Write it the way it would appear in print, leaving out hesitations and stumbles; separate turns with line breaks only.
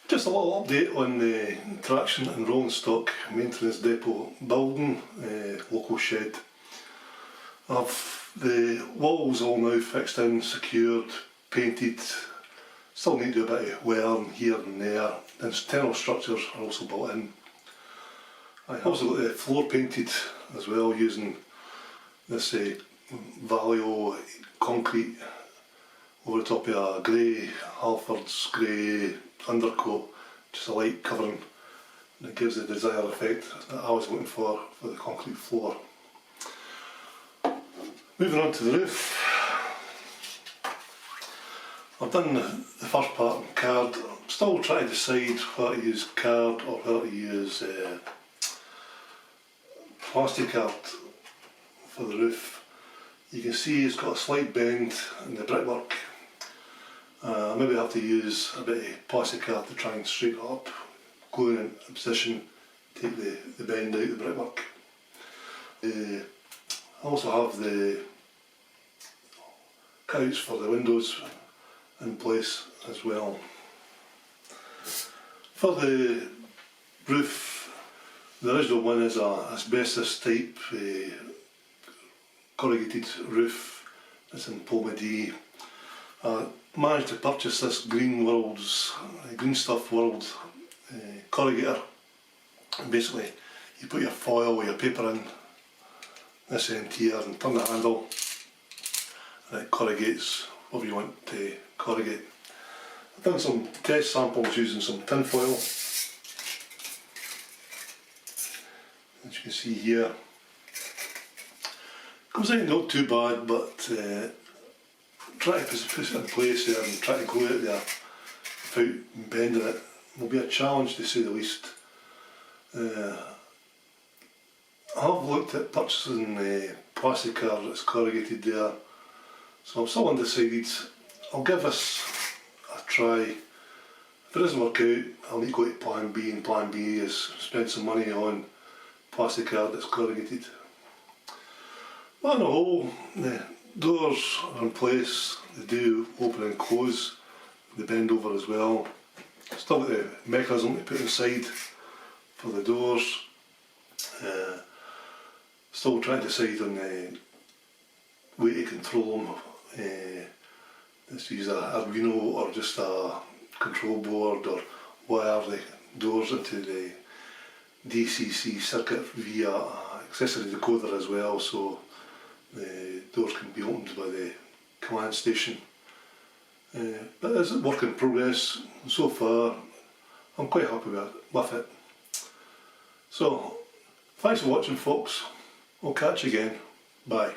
Just a little update on the traction and rolling stock maintenance depot building, local shed. I've the walls all now fixed in, secured, painted. Still need to do a bit of wearing here and there. The internal structures are also built in. I also got the floor painted as well using this Valio concrete over the top of a grey Halfords grey undercoat, just a light covering, and it gives the desired effect that I was looking for the concrete floor. Moving on to the roof. I've done the first part in card. I'm still trying to decide whether to use card or whether to use plastic art for the roof. You can see it's got a slight bend in the brickwork. Maybe I have to use a bit of plastic art to try and straighten it up, glue it in a position, take the bend out of the brickwork. I also have the cutouts for the windows in place as well. For the roof, the original one is a asbestos type corrugated roof. It's in Pomedy. I managed to purchase this Green Stuff World corrugator. And basically you put your foil or your paper in this end here and turn the handle and it corrugates whatever you want to corrugate. I've done some test samples using some tin foil, as you can see here. Comes out not too bad, but try to put it in place there and try to glue it there without bending it will be a challenge to say the least. I have looked at purchasing plastic card that's corrugated there, so I'm still undecided. I'll give this a try. If it doesn't work out, I'll need to go to plan B, and plan B is spend some money on plastic card that's corrugated. But on the whole, the doors are in place. They do open and close, they bend over as well. Still got the mechanism to put inside for the doors. Still trying to decide on the way to control them. Let's use an Arduino or just a control board, or wire the doors into the DCC circuit via an accessory decoder as well, so the doors can be opened by the command station. But it's a work in progress. So far I'm quite happy with it. So thanks for watching, folks. We'll catch you again. Bye.